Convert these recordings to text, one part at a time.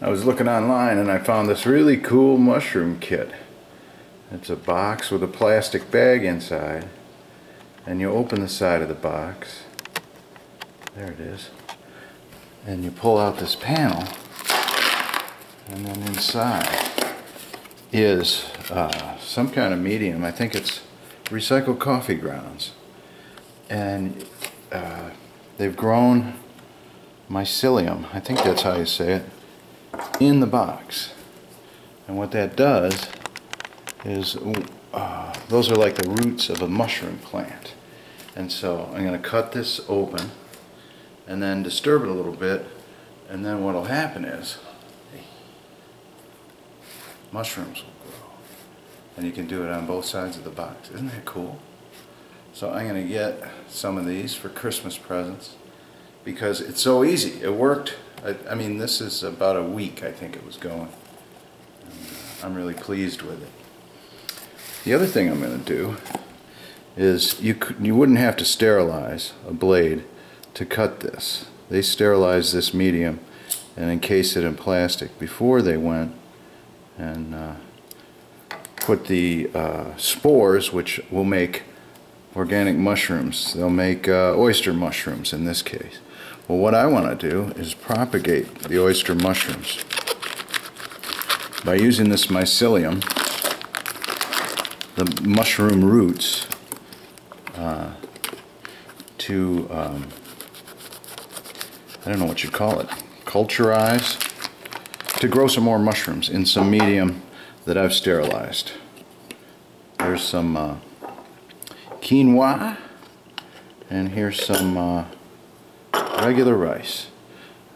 I was looking online and I found this really cool mushroom kit. It's a box with a plastic bag inside, and you open the side of the box. There it is. And you pull out this panel, and then inside is some kind of medium. I think it's recycled coffee grounds. And they've grown mycelium, I think that's how you say it, in the box. And what that does is those are like the roots of a mushroom plant. And so I'm going to cut this open and then disturb it a little bit, and then what will happen is mushrooms will grow. And you can do it on both sides of the box. Isn't that cool? So I'm going to get some of these for Christmas presents because it's so easy. It worked. I mean, this is about a week I think it was going. And, I'm really pleased with it. The other thing I'm going to do is you wouldn't have to sterilize a blade to cut this. They sterilize this medium and encase it in plastic before they went and put the spores, which will make organic mushrooms. They'll make oyster mushrooms in this case. Well, what I want to do is propagate the oyster mushrooms by using this mycelium, the mushroom roots, to I don't know what you'd call it, culturize, to grow some more mushrooms in some medium that I've sterilized. There's some quinoa, and here's some regular rice.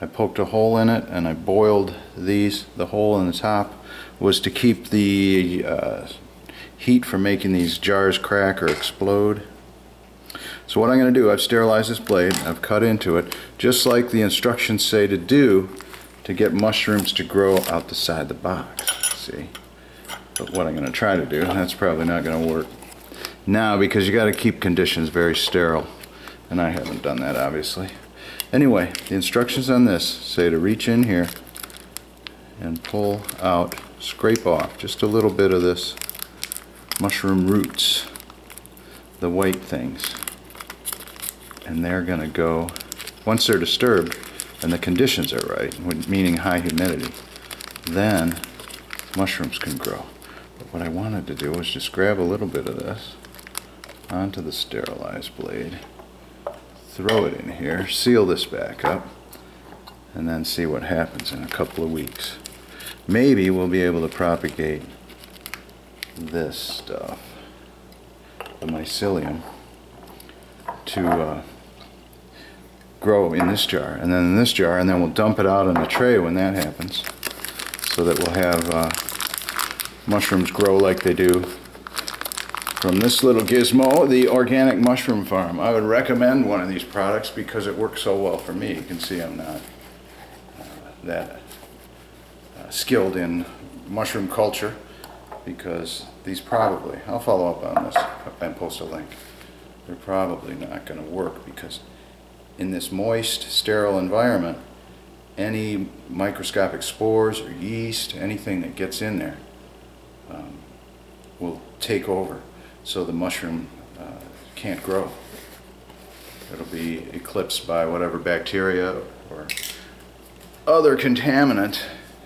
I poked a hole in it and I boiled these. The hole in the top was to keep the heat from making these jars crack or explode. So what I'm going to do, I've sterilized this blade, I've cut into it, just like the instructions say to do to get mushrooms to grow out the side of the box. See? But what I'm going to try to do, that's probably not going to work now because you got to keep conditions very sterile, and I haven't done that obviously. Anyway, the instructions on this say to reach in here and pull out, scrape off just a little bit of this mushroom roots, the white things, and they're going to go, once they're disturbed and the conditions are right, meaning high humidity, then mushrooms can grow. But what I wanted to do was just grab a little bit of this onto the sterilized blade, throw it in here, seal this back up, and then see what happens in a couple of weeks. Maybe we'll be able to propagate this stuff, the mycelium, to grow in this jar, and then in this jar, and then we'll dump it out in the tray when that happens, so that we'll have mushrooms grow like they do from this little gizmo, the Organic Mushroom Farm. I would recommend one of these products because it works so well for me. You can see I'm not that skilled in mushroom culture, because these probably, I'll follow up on this and post a link, they're probably not going to work because in this moist, sterile environment, any microscopic spores or yeast, anything that gets in there will take over, so the mushroom can't grow. It'll be eclipsed by whatever bacteria or other contaminant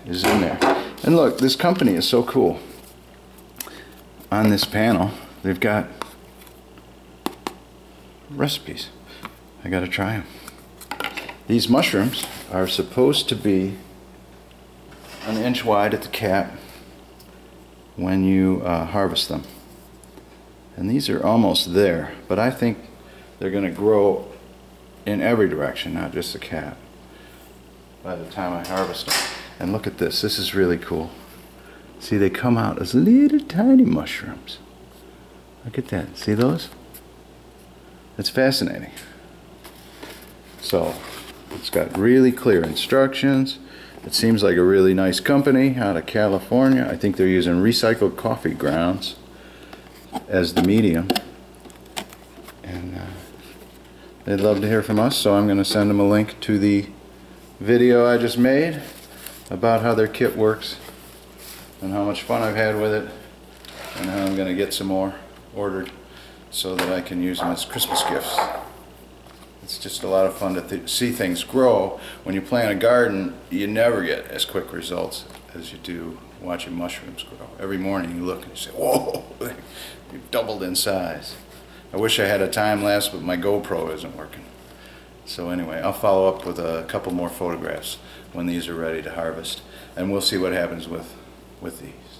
is in there. And look, this company is so cool. On this panel, they've got recipes. I gotta try them. These mushrooms are supposed to be an inch wide at the cap when you harvest them. And these are almost there, but I think they're gonna grow in every direction, not just the cap, by the time I harvest them. And look at this, this is really cool. See, they come out as little tiny mushrooms. Look at that, see those? It's fascinating. So, it's got really clear instructions. It seems like a really nice company out of California. I think they're using recycled coffee grounds as the medium. And they'd love to hear from us, so I'm going to send them a link to the video I just made. about how their kit works and how much fun I've had with it, and how I'm going to get some more ordered so that I can use them as Christmas gifts. It's just a lot of fun to see things grow. When you plant a garden, you never get as quick results as you do watching mushrooms grow. Every morning you look and you say, whoa, you've doubled in size. I wish I had a time lapse, but my GoPro isn't working. So anyway, I'll follow up with a couple more photographs when these are ready to harvest, and we'll see what happens with these.